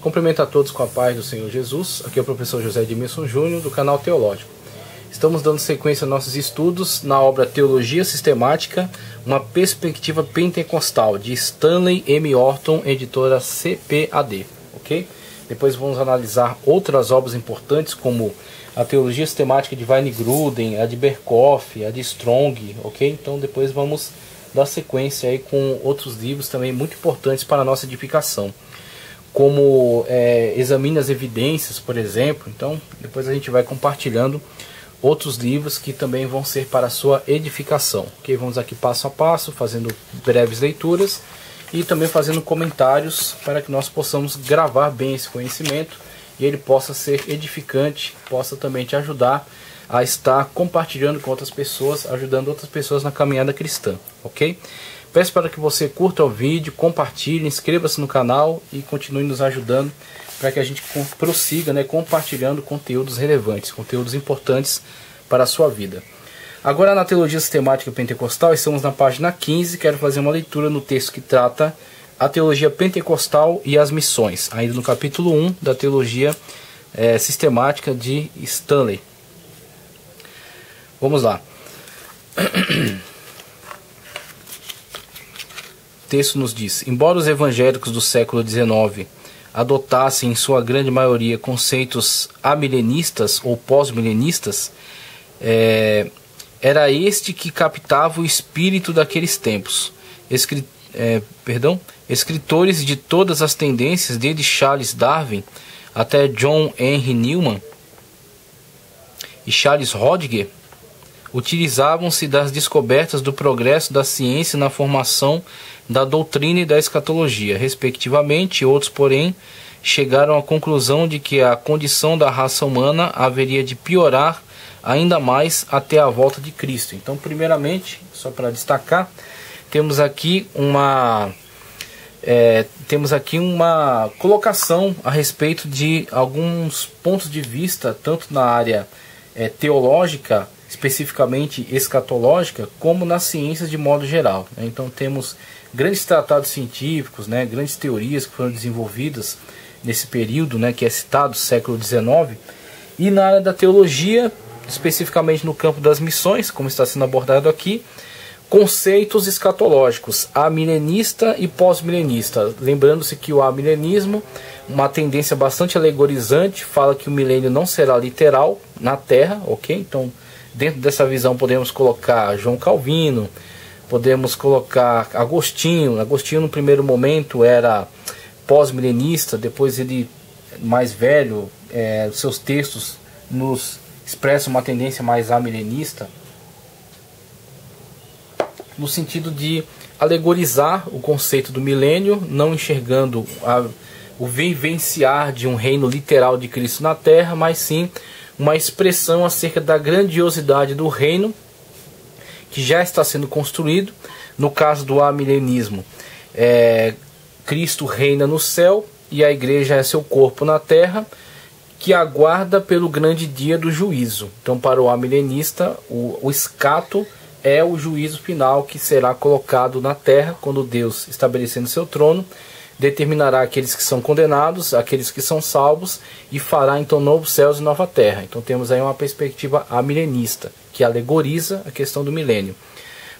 Cumprimento a todos com a paz do Senhor Jesus. Aqui é o professor José Edmilson Júnior, do canal Teológico. Estamos dando sequência aos nossos estudos na obra Teologia Sistemática, uma perspectiva pentecostal, de Stanley M. Orton, editora CPAD. Ok? Depois vamos analisar outras obras importantes, como a Teologia Sistemática de Weinegruden, a de Berkhoff, a de Strong. Ok? Então depois vamos dar sequência aí com outros livros também muito importantes para a nossa edificação, como Examine as Evidências, por exemplo. Então depois a gente vai compartilhando outros livros que também vão ser para a sua edificação. Ok? Vamos aqui passo a passo, fazendo breves leituras e também fazendo comentários para que nós possamos gravar bem esse conhecimento e ele possa ser edificante, possa também te ajudar a estar compartilhando com outras pessoas, ajudando outras pessoas na caminhada cristã. Ok? Peço para que você curta o vídeo, compartilhe, inscreva-se no canal e continue nos ajudando para que a gente prossiga, compartilhando conteúdos relevantes, conteúdos importantes para a sua vida. Agora, na Teologia Sistemática Pentecostal, estamos na página 15, quero fazer uma leitura no texto que trata a Teologia Pentecostal e as Missões, ainda no capítulo 1 da Teologia Sistemática de Stanley. Vamos lá. O texto nos diz: embora os evangélicos do século XIX adotassem em sua grande maioria conceitos amilenistas ou pós-milenistas, era este que captava o espírito daqueles tempos. Escritores de todas as tendências, desde Charles Darwin até John Henry Newman e Charles Rodger, utilizavam-se das descobertas do progresso da ciência na formação da doutrina e da escatologia, respectivamente. Outros, porém, chegaram à conclusão de que a condição da raça humana haveria de piorar ainda mais até a volta de Cristo. Então, primeiramente, só para destacar, temos aqui uma colocação a respeito de alguns pontos de vista, tanto na área teológica, especificamente escatológica, como nas ciências de modo geral. Então temos grandes tratados científicos, grandes teorias que foram desenvolvidas nesse período, que é citado, século XIX, e na área da teologia, especificamente no campo das missões, como está sendo abordado aqui, conceitos escatológicos, amilenista e pós-milenista. Lembrando-se que o amilenismo, uma tendência bastante alegorizante, fala que o milênio não será literal na Terra, ok? Então, dentro dessa visão podemos colocar João Calvino, podemos colocar Agostinho. Agostinho no primeiro momento era pós-milenista, depois ele, mais velho, seus textos nos expressam uma tendência mais amilenista, no sentido de alegorizar o conceito do milênio, não enxergando o vivenciar de um reino literal de Cristo na Terra, mas sim uma expressão acerca da grandiosidade do reino que já está sendo construído. No caso do amilenismo, Cristo reina no céu e a igreja é seu corpo na terra, que aguarda pelo grande dia do juízo. Então, para o amilenista, o escato é o juízo final que será colocado na terra, quando Deus, estabelecendo seu trono, determinará aqueles que são condenados, aqueles que são salvos, e fará então novos céus e nova terra. Então temos aí uma perspectiva amilenista, que alegoriza a questão do milênio.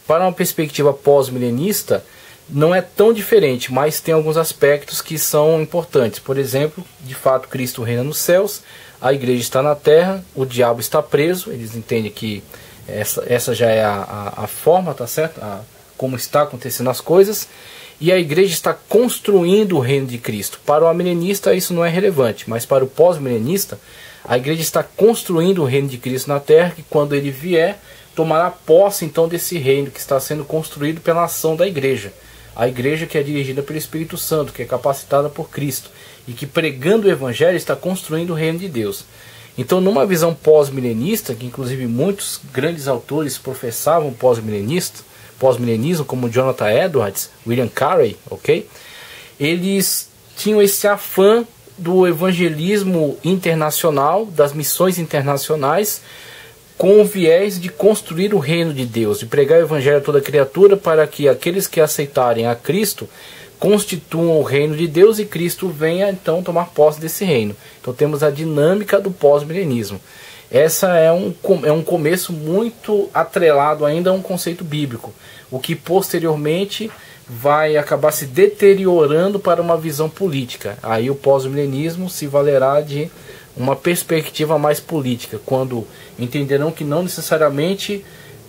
Para uma perspectiva pós-milenista, não é tão diferente, mas tem alguns aspectos que são importantes. Por exemplo, de fato Cristo reina nos céus, a igreja está na terra, o diabo está preso. Eles entendem que essa já é a forma, tá certo? Como está acontecendo as coisas. E a igreja está construindo o reino de Cristo. Para o amilenista isso não é relevante, mas para o pós-milenista, a igreja está construindo o reino de Cristo na terra, que quando ele vier, tomará posse então desse reino que está sendo construído pela ação da igreja. A igreja que é dirigida pelo Espírito Santo, que é capacitada por Cristo, e que pregando o Evangelho está construindo o reino de Deus. Então, numa visão pós-milenista, que inclusive muitos grandes autores professavam pós-milenismo, como Jonathan Edwards, William Carey, ok? Eles tinham esse afã do evangelismo internacional, das missões internacionais, com o viés de construir o reino de Deus, de pregar o evangelho a toda criatura, para que aqueles que aceitarem a Cristo constituam o reino de Deus e Cristo venha então tomar posse desse reino. Então temos a dinâmica do pós-milenismo. Essa é um começo muito atrelado ainda a um conceito bíblico, o que posteriormente vai acabar se deteriorando para uma visão política. Aí o pós-milenismo se valerá de uma perspectiva mais política, quando entenderão que não necessariamente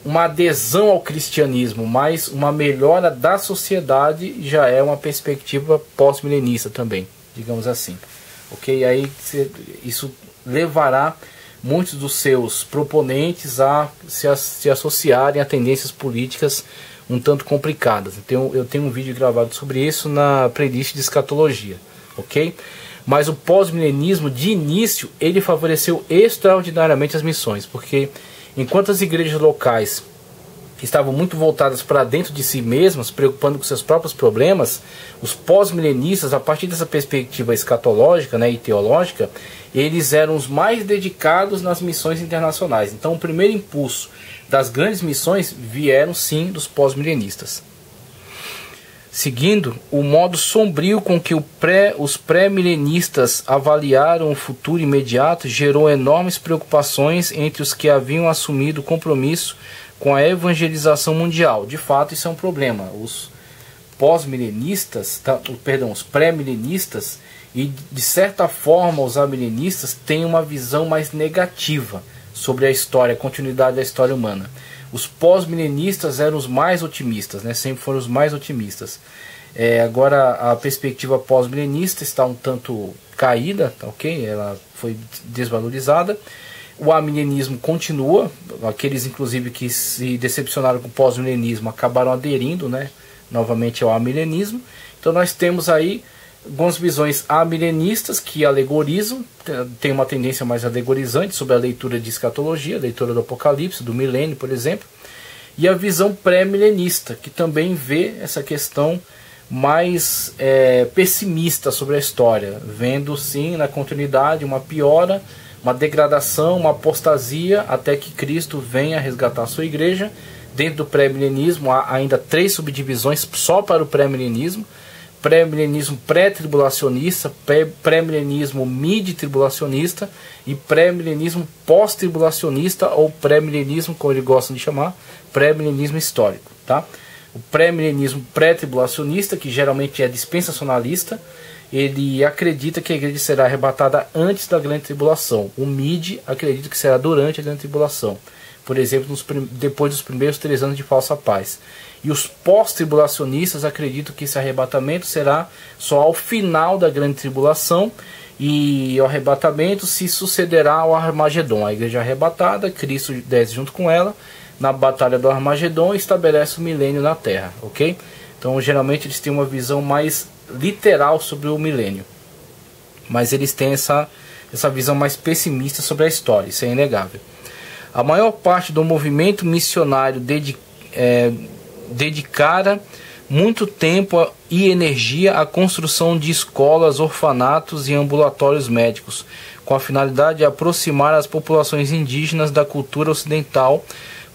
uma adesão ao cristianismo, mas uma melhora da sociedade já é uma perspectiva pós-milenista também, digamos assim. Ok? Aí isso levará muitos dos seus proponentes a se associarem a tendências políticas um tanto complicadas. Então, eu tenho um vídeo gravado sobre isso na playlist de escatologia, ok? Mas o pós-milenismo, de início, ele favoreceu extraordinariamente as missões, porque enquanto as igrejas locais estavam muito voltadas para dentro de si mesmas, preocupando com seus próprios problemas, os pós-milenistas, a partir dessa perspectiva escatológica, né, e teológica, eles eram os mais dedicados nas missões internacionais. Então o primeiro impulso das grandes missões vieram sim dos pós-milenistas. Seguindo, o modo sombrio com que os pré-milenistas avaliaram o futuro imediato gerou enormes preocupações entre os que haviam assumido o compromisso com a evangelização mundial. De fato, isso é um problema. Os pós-milenistas, os pré-milenistas e, de certa forma, os amilenistas têm uma visão mais negativa sobre a história, a continuidade da história humana. Os pós-milenistas eram os mais otimistas, né? Sempre foram os mais otimistas. Agora a perspectiva pós-milenista está um tanto caída, ok? Ela foi desvalorizada. O amilenismo continua, aqueles inclusive que se decepcionaram com o pós-milenismo acabaram aderindo, né, novamente ao amilenismo. Então nós temos aí algumas visões amilenistas que alegorizam, tem uma tendência mais alegorizante sobre a leitura de escatologia, a leitura do Apocalipse, do milênio, por exemplo, e a visão pré-milenista, que também vê essa questão mais pessimista sobre a história, vendo sim na continuidade uma piora, uma degradação, uma apostasia, até que Cristo venha resgatar a sua igreja. Dentro do pré-milenismo há ainda 3 subdivisões só para o pré-milenismo: pré-milenismo pré-tribulacionista, pré-milenismo mid-tribulacionista e pré-milenismo pós-tribulacionista, ou pré-milenismo, como eles gostam de chamar, pré-milenismo histórico, tá? O pré-milenismo pré-tribulacionista, que geralmente é dispensacionalista, ele acredita que a igreja será arrebatada antes da grande tribulação. O mid acredita que será durante a grande tribulação, por exemplo, depois dos primeiros 3 anos de falsa paz. E os pós-tribulacionistas acreditam que esse arrebatamento será só ao final da grande tribulação, e o arrebatamento se sucederá ao Armagedon. A igreja é arrebatada, Cristo desce junto com ela na batalha do Armagedon e estabelece o milênio na terra, ok? Então geralmente eles têm uma visão mais literal sobre o milênio, mas eles têm essa visão mais pessimista sobre a história, isso é inegável. A maior parte do movimento missionário dedicara muito tempo e energia à construção de escolas, orfanatos e ambulatórios médicos, com a finalidade de aproximar as populações indígenas da cultura ocidental,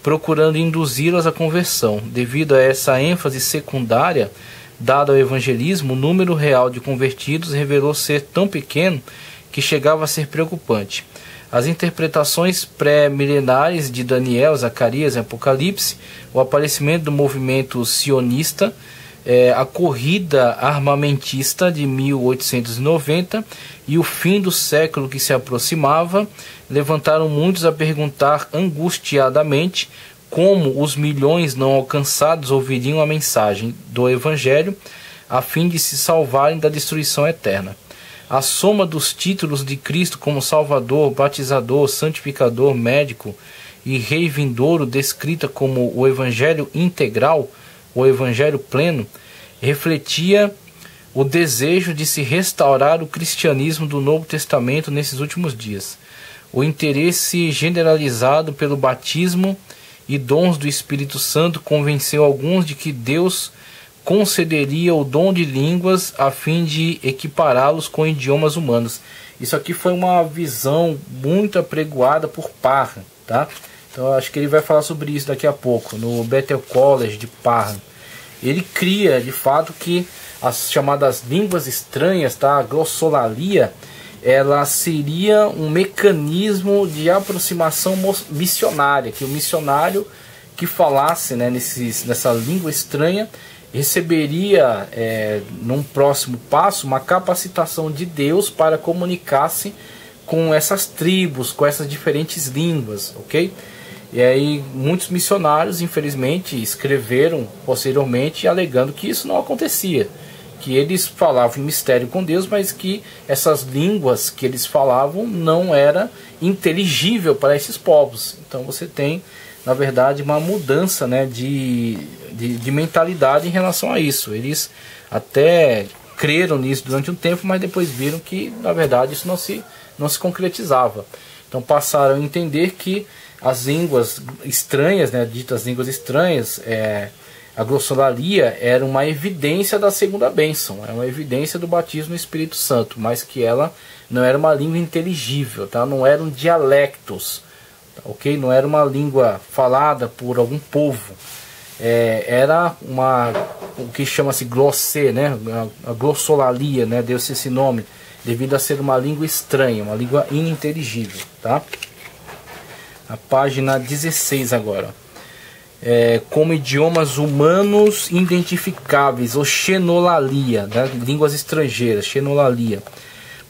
procurando induzi-las à conversão. Devido a essa ênfase secundária dada ao evangelismo, o número real de convertidos revelou ser tão pequeno que chegava a ser preocupante. As interpretações pré-milenares de Daniel, Zacarias e Apocalipse, o aparecimento do movimento sionista, a corrida armamentista de 1890 e o fim do século que se aproximava, levantaram muitos a perguntar angustiadamente como os milhões não alcançados ouviriam a mensagem do Evangelho a fim de se salvarem da destruição eterna. A soma dos títulos de Cristo como Salvador, Batizador, Santificador, Médico e Rei Vindouro, descrita como o Evangelho integral, o Evangelho pleno, refletia o desejo de se restaurar o cristianismo do Novo Testamento nesses últimos dias. O interesse generalizado pelo batismo e dons do Espírito Santo convenceu alguns de que Deus concederia o dom de línguas a fim de equipará-los com idiomas humanos. Isso aqui foi uma visão muito apregoada por Parham, tá? Então eu acho que ele vai falar sobre isso daqui a pouco, no Bethel College de Parham. Ele cria, de fato, que as chamadas línguas estranhas, tá? A glossolalia, ela seria um mecanismo de aproximação missionária, que o missionário que falasse, né, nessa língua estranha receberia, num próximo passo, uma capacitação de Deus para comunicar-se com essas tribos, com essas diferentes línguas, ok? E aí muitos missionários, infelizmente, escreveram posteriormente alegando que isso não acontecia, que eles falavam em mistério com Deus, mas que essas línguas que eles falavam não era inteligível para esses povos. Então você tem, na verdade, uma mudança, né, de mentalidade em relação a isso. Eles até creram nisso durante um tempo, mas depois viram que, na verdade, isso não se concretizava. Então passaram a entender que as línguas estranhas, né, ditas línguas estranhas, a glossolalia era uma evidência da segunda bênção, é uma evidência do batismo no Espírito Santo, mas que ela não era uma língua inteligível, tá? Não eram dialectos, tá? Ok? Não era uma língua falada por algum povo, era o que chama-se glossê, né? A glossolalia, né? Deu-se esse nome devido a ser uma língua estranha, uma língua ininteligível, tá? A página 16 agora. Como idiomas humanos identificáveis, ou xenolalia, né? Línguas estrangeiras, xenolalia,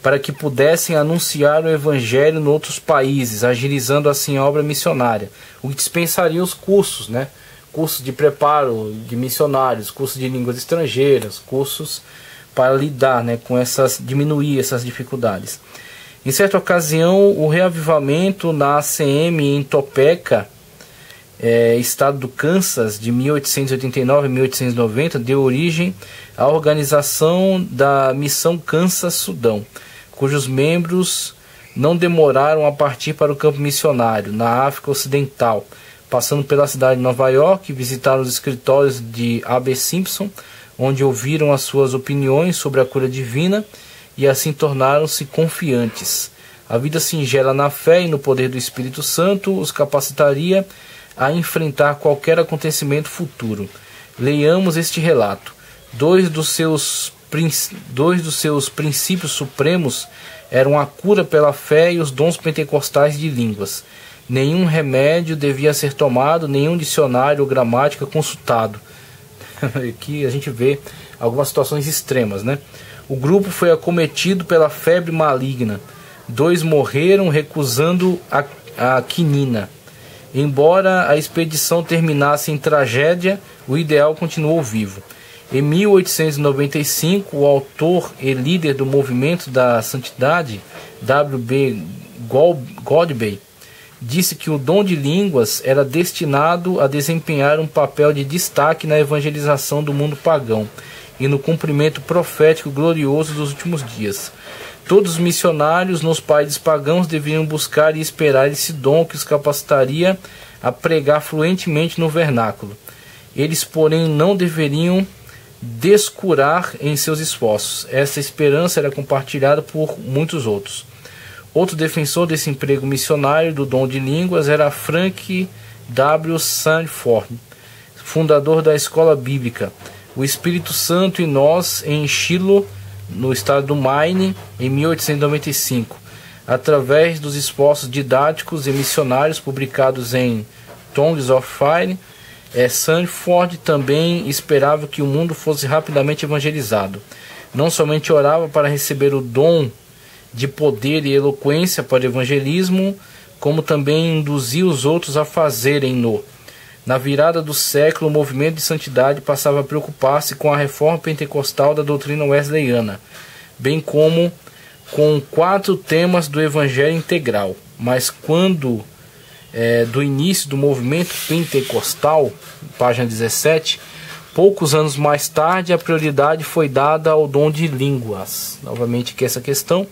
para que pudessem anunciar o evangelho em outros países, agilizando assim a obra missionária, o que dispensaria os cursos, né? Cursos de preparo de missionários, cursos de línguas estrangeiras, cursos para lidar, né, com diminuir essas dificuldades. Em certa ocasião, o reavivamento na ACM em Topeka, estado do Kansas, de 1889 a 1890, deu origem à organização da Missão Kansas-Sudão, cujos membros não demoraram a partir para o campo missionário na África Ocidental, passando pela cidade de Nova York, visitaram os escritórios de A.B. Simpson, onde ouviram as suas opiniões sobre a cura divina e assim tornaram-se confiantes. A vida singela na fé e no poder do Espírito Santo os capacitaria a enfrentar qualquer acontecimento futuro. Leiamos este relato. Dois dos seus princípios supremos eram a cura pela fé e os dons pentecostais de línguas. Nenhum remédio devia ser tomado, nenhum dicionário ou gramática consultado. Aqui a gente vê algumas situações extremas, né? O grupo foi acometido pela febre maligna. 2 morreram recusando a quinina. Embora a expedição terminasse em tragédia, o ideal continuou vivo. Em 1895, o autor e líder do movimento da santidade, W.B. Godbey, disse que o dom de línguas era destinado a desempenhar um papel de destaque na evangelização do mundo pagão e no cumprimento profético glorioso dos últimos dias. Todos os missionários nos países pagãos deveriam buscar e esperar esse dom que os capacitaria a pregar fluentemente no vernáculo. Eles, porém, não deveriam descurar em seus esforços. Essa esperança era compartilhada por muitos outros. Outro defensor desse emprego missionário do dom de línguas era Frank W. Sanford, fundador da escola bíblica O Espírito Santo e Nós em Shiloh, no estado do Maine, em 1895, através dos esforços didáticos e missionários publicados em Tongues of Fire. Sanford também esperava que o mundo fosse rapidamente evangelizado. Não somente orava para receber o dom de poder e eloquência para o evangelismo, como também induzia os outros a fazerem-no. Na virada do século, o movimento de santidade passava a preocupar-se com a reforma pentecostal da doutrina wesleyana, bem como com 4 temas do evangelho integral. Mas quando do início do movimento pentecostal, página 17, poucos anos mais tarde, a prioridade foi dada ao dom de línguas. Novamente que essa questão,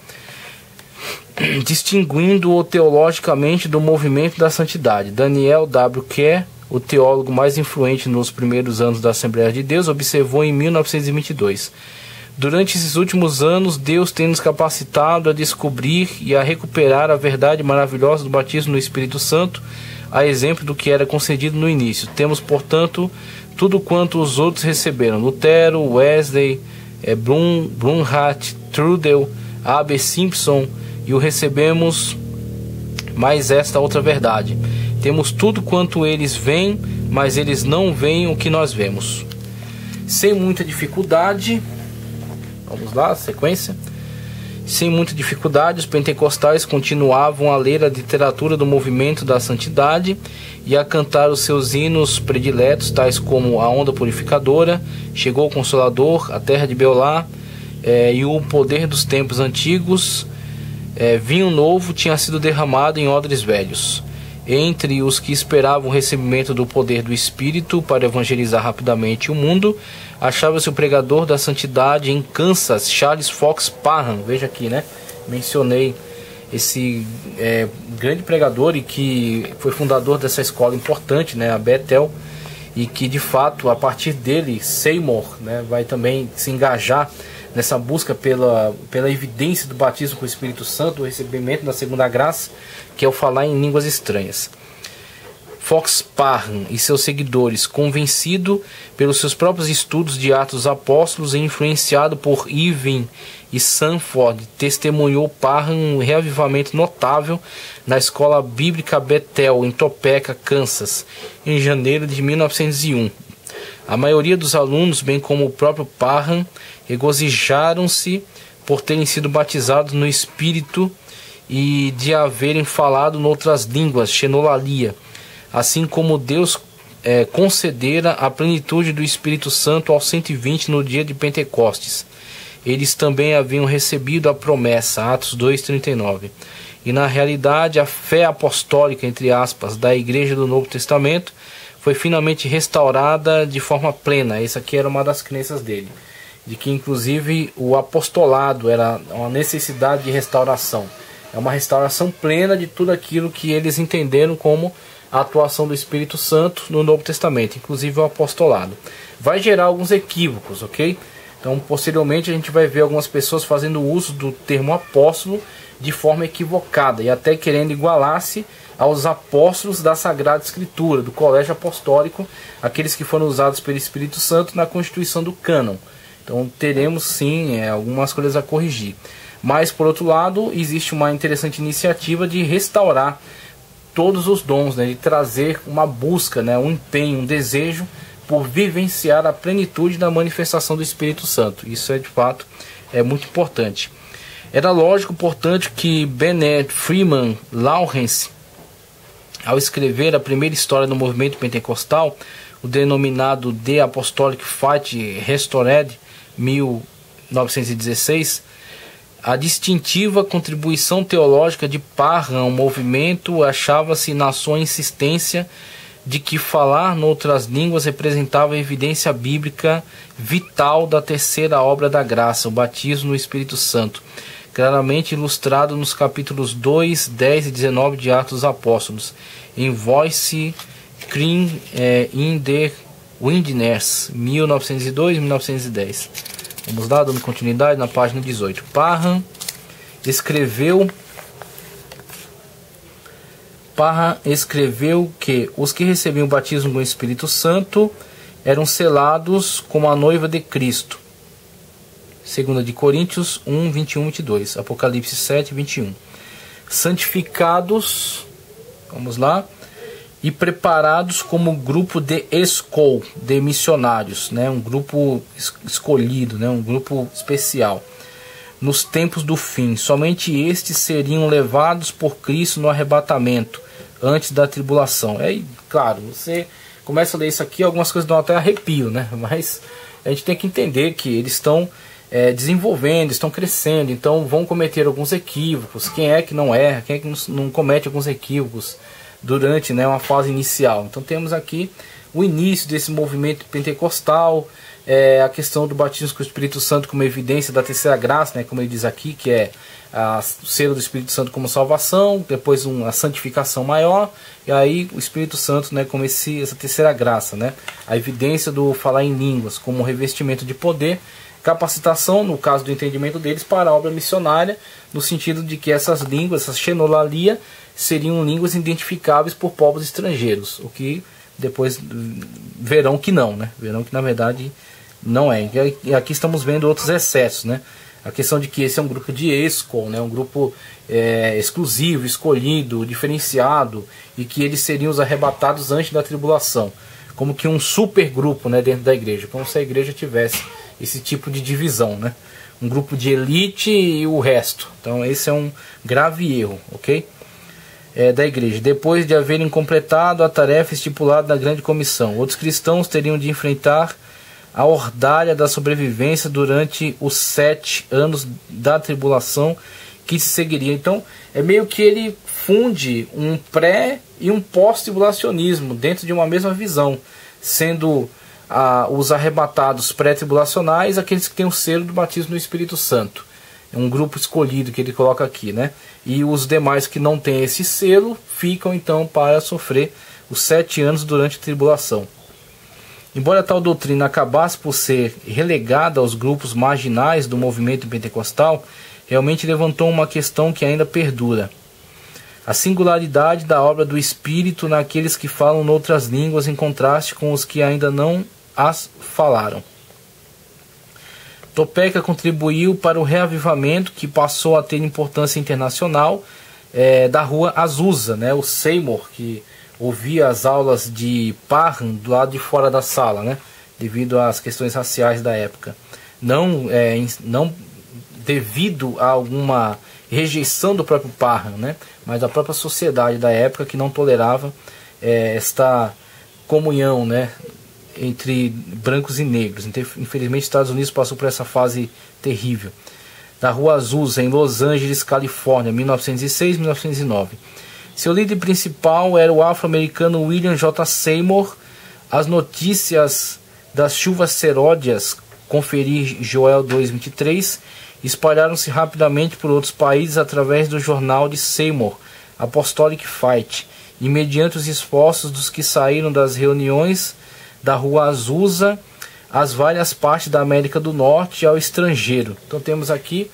distinguindo-o teologicamente do movimento da santidade. Daniel W. Kerr, o teólogo mais influente nos primeiros anos da Assembleia de Deus, observou em 1922: durante esses últimos anos, Deus tem nos capacitado a descobrir e a recuperar a verdade maravilhosa do batismo no Espírito Santo, a exemplo do que era concedido no início. Temos, portanto, tudo quanto os outros receberam: Lutero, Wesley, Brunhardt, Trudel, A.B. Simpson, e o recebemos mais esta outra verdade: temos tudo quanto eles veem, mas eles não veem o que nós vemos. Sem muita dificuldade, vamos lá, sequência. Sem muita dificuldade, os pentecostais continuavam a ler a literatura do movimento da santidade e a cantar os seus hinos prediletos, tais como A Onda Purificadora, Chegou o Consolador, A Terra de Beolá, e O Poder dos Tempos Antigos. Vinho novo tinha sido derramado em odres velhos. Entre os que esperavam o recebimento do poder do Espírito para evangelizar rapidamente o mundo, achava-se o pregador da santidade em Kansas, Charles Fox Parham. Veja aqui, né? Mencionei esse grande pregador e que foi fundador dessa escola importante, né? A Bethel, e que de fato, a partir dele, Seymour, né, vai também se engajar nessa busca pela evidência do batismo com o Espírito Santo, o recebimento da segunda graça, que é o falar em línguas estranhas. Fox Parham e seus seguidores, convencido pelos seus próprios estudos de Atos dos Apóstolos e influenciado por Irving e Sanford, testemunhou Parham um reavivamento notável na escola bíblica Bethel, em Topeka, Kansas, em janeiro de 1901. A maioria dos alunos, bem como o próprio Parham, regozijaram-se por terem sido batizados no Espírito e de haverem falado noutras línguas, xenolalia, assim como Deus concedera a plenitude do Espírito Santo aos 120 no dia de Pentecostes. Eles também haviam recebido a promessa, Atos 2:39. E na realidade a fé apostólica, entre aspas, da Igreja do Novo Testamento foi finalmente restaurada de forma plena. Essa aqui era uma das crenças dele, de que inclusive o apostolado era uma necessidade de restauração. É uma restauração plena de tudo aquilo que eles entenderam como a atuação do Espírito Santo no Novo Testamento, inclusive o apostolado. Vai gerar alguns equívocos, ok? Então, posteriormente, a gente vai ver algumas pessoas fazendo uso do termo apóstolo de forma equivocada e até querendo igualar-se aos apóstolos da Sagrada Escritura, do Colégio Apostólico, aqueles que foram usados pelo Espírito Santo na constituição do cânon. Então, teremos sim algumas coisas a corrigir. Mas, por outro lado, existe uma interessante iniciativa de restaurar todos os dons, né, de trazer uma busca, né, um empenho, um desejo por vivenciar a plenitude da manifestação do Espírito Santo. Isso de fato muito importante. Era lógico, portanto, que Bennett Freeman Lawrence, ao escrever a primeira história do movimento pentecostal, o denominado The Apostolic Faith Restored, 1916, a distintiva contribuição teológica de Parham ao movimento achava-se na sua insistência de que falar noutras línguas representava a evidência bíblica vital da terceira obra da graça, o batismo no Espírito Santo, claramente ilustrado nos capítulos 2, 10 e 19 de Atos dos Apóstolos, em Voice Cream in the Wilderness, 1902 e 1910. Vamos lá, dando continuidade na página 18. Parham escreveu que os que recebiam o batismo com o Espírito Santo eram selados como a noiva de Cristo. 2 de Coríntios 1, 21 e 22. Apocalipse 7, 21. Santificados, vamos lá, e preparados como grupo de escol, de missionários, né? Um grupo escolhido, né? Um grupo especial. Nos tempos do fim, somente estes seriam levados por Cristo no arrebatamento, antes da tribulação. Claro, você começa a ler isso aqui, algumas coisas dão até arrepio, né? Mas a gente tem que entender que eles estão desenvolvendo, estão crescendo, então vão cometer alguns equívocos. Quem é que não erra? Quem é que não comete alguns equívocos durante, né, uma fase inicial? Então temos aqui o início desse movimento pentecostal, a questão do batismo com o Espírito Santo como evidência da terceira graça, né, como ele diz aqui, que é o selo do Espírito Santo como salvação, depois uma santificação maior, e aí o Espírito Santo, né, como essa terceira graça, né, a evidência do falar em línguas como revestimento de poder, capacitação, no caso do entendimento deles, para a obra missionária, no sentido de que essas línguas, essa xenolalia, seriam línguas identificáveis por povos estrangeiros, o que depois verão que não, né? Verão que na verdade Não é. E aqui estamos vendo outros excessos, né? A questão de que esse é um grupo de escol, né? Um grupo exclusivo, escolhido, diferenciado, e que eles seriam os arrebatados antes da tribulação. Como que um super grupo, né, dentro da igreja. Como se a igreja tivesse esse tipo de divisão, né? Um grupo de elite e o resto. Então esse é um grave erro, ok? Da igreja. Depois de haverem completado a tarefa estipulada na grande comissão, outros cristãos teriam de enfrentar a ordalha da sobrevivência durante os 7 anos da tribulação que se seguiria. Então é meio que ele funde um pré e um pós-tribulacionismo dentro de uma mesma visão, sendo os arrebatados pré-tribulacionais aqueles que têm o selo do batismo no Espírito Santo. É um grupo escolhido que ele coloca aqui, né? E os demais que não têm esse selo ficam então para sofrer os 7 anos durante a tribulação. Embora tal doutrina acabasse por ser relegada aos grupos marginais do movimento pentecostal, realmente levantou uma questão que ainda perdura: a singularidade da obra do Espírito naqueles que falam noutras línguas em contraste com os que ainda não as falaram. Topeka contribuiu para o reavivamento que passou a ter importância internacional da rua Azusa, né? O Seymour, que ouvia as aulas de Parham do lado de fora da sala, né? Devido às questões raciais da época. Não devido a alguma rejeição do próprio Parham, né? Mas da própria sociedade da época, que não tolerava esta comunhão, né, entre brancos e negros. Então, infelizmente, os Estados Unidos passou por essa fase terrível. Da Rua Azusa, em Los Angeles, Califórnia, 1906-1909. Seu líder principal era o afro-americano William J. Seymour. As notícias das chuvas seródias, conferir Joel 2:23, espalharam-se rapidamente por outros países através do jornal de Seymour, Apostolic Fight, e mediante os esforços dos que saíram das reuniões da Rua Azusa às várias partes da América do Norte e ao estrangeiro. Então temos aqui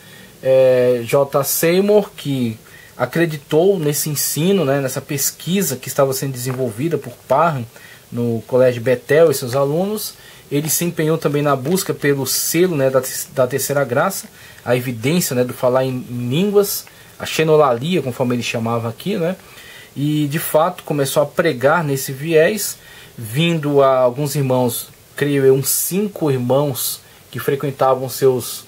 J. Seymour, que acreditou nesse ensino, né, nessa pesquisa que estava sendo desenvolvida por Parham no Colégio Bethel e seus alunos. Ele se empenhou também na busca pelo selo, né, da terceira graça, a evidência, né, do falar em línguas, a xenolalia, conforme ele chamava aqui, né, e de fato começou a pregar nesse viés, vindo a alguns irmãos, creio eu, uns 5 irmãos que frequentavam suas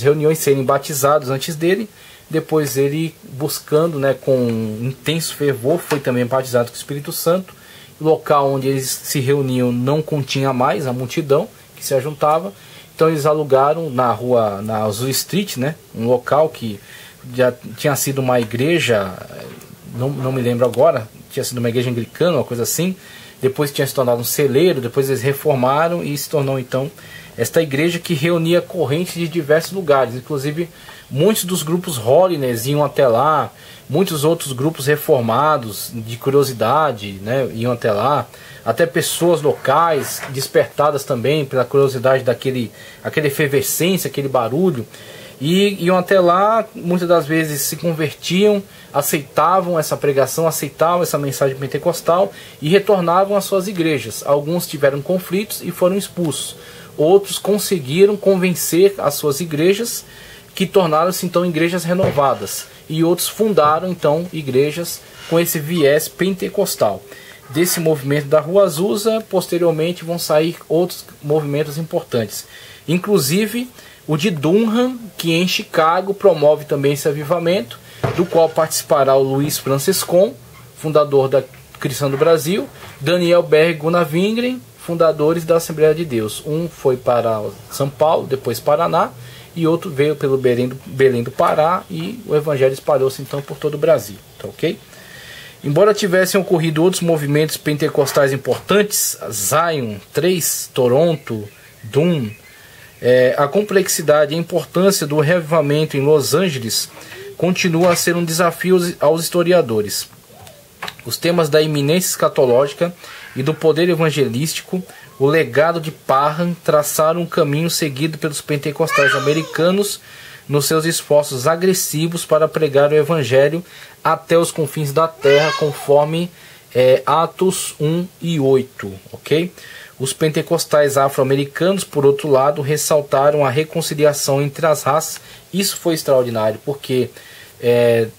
reuniões serem batizados antes dele. Depois ele, buscando, né, com intenso fervor, foi também batizado com o Espírito Santo. O local onde eles se reuniam não continha mais a multidão que se ajuntava. Então eles alugaram na Azusa Street, né, um local que já tinha sido uma igreja, não me lembro agora, tinha sido uma igreja anglicana, uma coisa assim. Depois tinha se tornado um celeiro, depois eles reformaram e se tornou então esta igreja que reunia correntes de diversos lugares. Inclusive muitos dos grupos Holiness iam até lá, muitos outros grupos reformados de curiosidade, né, iam até lá, até pessoas locais despertadas também pela curiosidade aquela efervescência, aquele barulho, e iam até lá, muitas das vezes se convertiam, aceitavam essa pregação, aceitavam essa mensagem pentecostal e retornavam às suas igrejas. Alguns tiveram conflitos e foram expulsos. Outros conseguiram convencer as suas igrejas, que tornaram-se então igrejas renovadas. E outros fundaram então igrejas com esse viés pentecostal. Desse movimento da Rua Azusa, posteriormente vão sair outros movimentos importantes. Inclusive o de Durham, que em Chicago promove também esse avivamento, do qual participará o Luiz Francescon, fundador da Cristã do Brasil, Daniel Berg Gunnar Wingren, fundadores da Assembleia de Deus. Um foi para São Paulo, depois Paraná, e outro veio pelo Belém do Pará, e o evangelho espalhou-se então por todo o Brasil. Tá, ok? Embora tivessem ocorrido outros movimentos pentecostais importantes, Zion 3, Toronto, Doom, a complexidade e a importância do reavivamento em Los Angeles continua a ser um desafio aos historiadores. Os temas da iminência escatológica e do poder evangelístico, o legado de Parham, traçaram um caminho seguido pelos pentecostais americanos nos seus esforços agressivos para pregar o evangelho até os confins da terra, conforme Atos 1 e 8, ok? Os pentecostais afro-americanos, por outro lado, ressaltaram a reconciliação entre as raças. Isso foi extraordinário, porque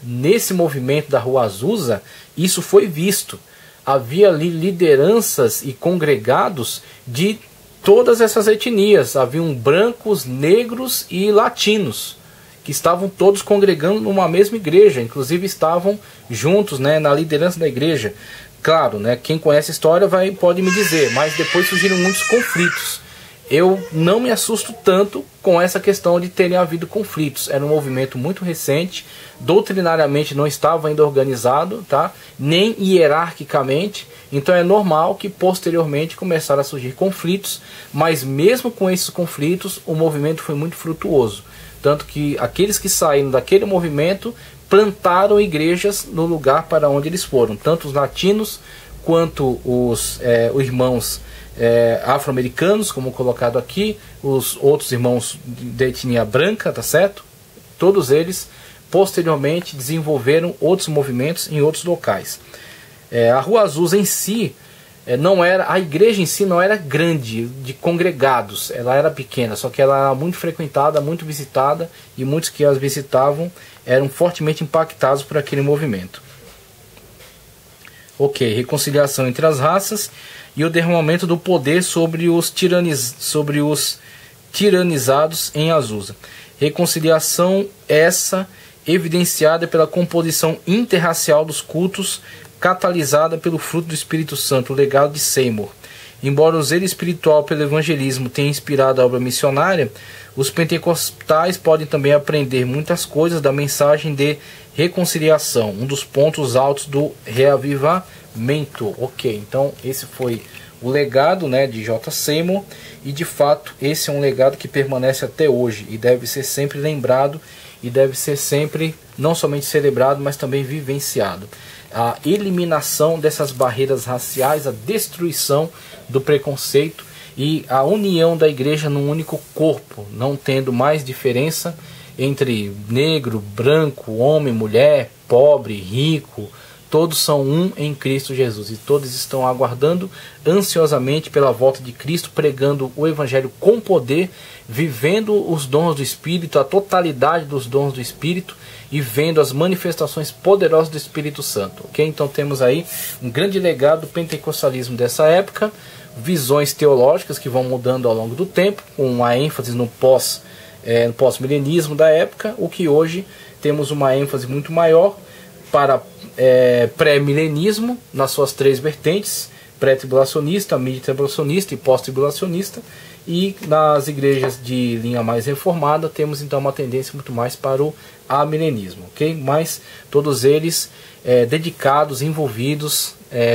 nesse movimento da Rua Azusa, isso foi visto. Havia ali lideranças e congregados de todas essas etnias. Haviam brancos, negros e latinos, que estavam todos congregando numa mesma igreja, inclusive estavam juntos, né, na liderança da igreja. Claro, né, quem conhece a história pode me dizer, mas depois surgiram muitos conflitos. Eu não me assusto tanto com essa questão de terem havido conflitos. Era um movimento muito recente, doutrinariamente não estava ainda organizado, tá? Nem hierarquicamente. Então é normal que posteriormente começaram a surgir conflitos, mas mesmo com esses conflitos, o movimento foi muito frutuoso. Tanto que aqueles que saíram daquele movimento plantaram igrejas no lugar para onde eles foram. Tanto os latinos quanto os irmãos afro-americanos, como colocado aqui, os outros irmãos da etnia branca, tá certo? Todos eles posteriormente desenvolveram outros movimentos em outros locais. A Rua Azusa em si, a igreja em si não era grande de congregados, ela era pequena, só que ela era muito frequentada, muito visitada, e muitos que as visitavam eram fortemente impactados por aquele movimento. Ok, reconciliação entre as raças e o derramamento do poder sobre os tiranizados em Azusa. Reconciliação essa evidenciada pela composição interracial dos cultos, catalisada pelo fruto do Espírito Santo, o legado de Seymour. Embora o zelo espiritual pelo evangelismo tenha inspirado a obra missionária, os pentecostais podem também aprender muitas coisas da mensagem de reconciliação, um dos pontos altos do reavivamento. Ok, então esse foi o legado, né, de J. Seymour, e de fato esse é um legado que permanece até hoje e deve ser sempre lembrado e deve ser sempre não somente celebrado, mas também vivenciado. A eliminação dessas barreiras raciais, a destruição do preconceito e a união da igreja num único corpo, não tendo mais diferença entre negro, branco, homem, mulher, pobre, rico. Todos são um em Cristo Jesus e todos estão aguardando ansiosamente pela volta de Cristo, pregando o Evangelho com poder, vivendo os dons do Espírito, a totalidade dos dons do Espírito e vendo as manifestações poderosas do Espírito Santo. Ok? Então temos aí um grande legado do pentecostalismo dessa época, visões teológicas que vão mudando ao longo do tempo, com a ênfase no pós-milenismo da época, o que hoje temos uma ênfase muito maior para pré-milenismo nas suas três vertentes, pré-tribulacionista, mid-tribulacionista e pós-tribulacionista, e nas igrejas de linha mais reformada temos então uma tendência muito mais para o amilenismo, ok? Mas todos eles dedicados, envolvidos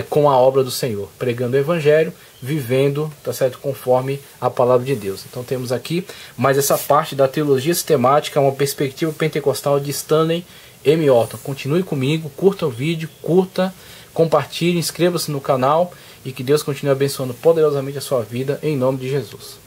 com a obra do Senhor, pregando o Evangelho, vivendo, tá certo, conforme a palavra de Deus. Então temos aqui mais essa parte da teologia sistemática, uma perspectiva pentecostal de Stanley M. Orton. Continue comigo, curta o vídeo, compartilhe, inscreva-se no canal e que Deus continue abençoando poderosamente a sua vida em nome de Jesus.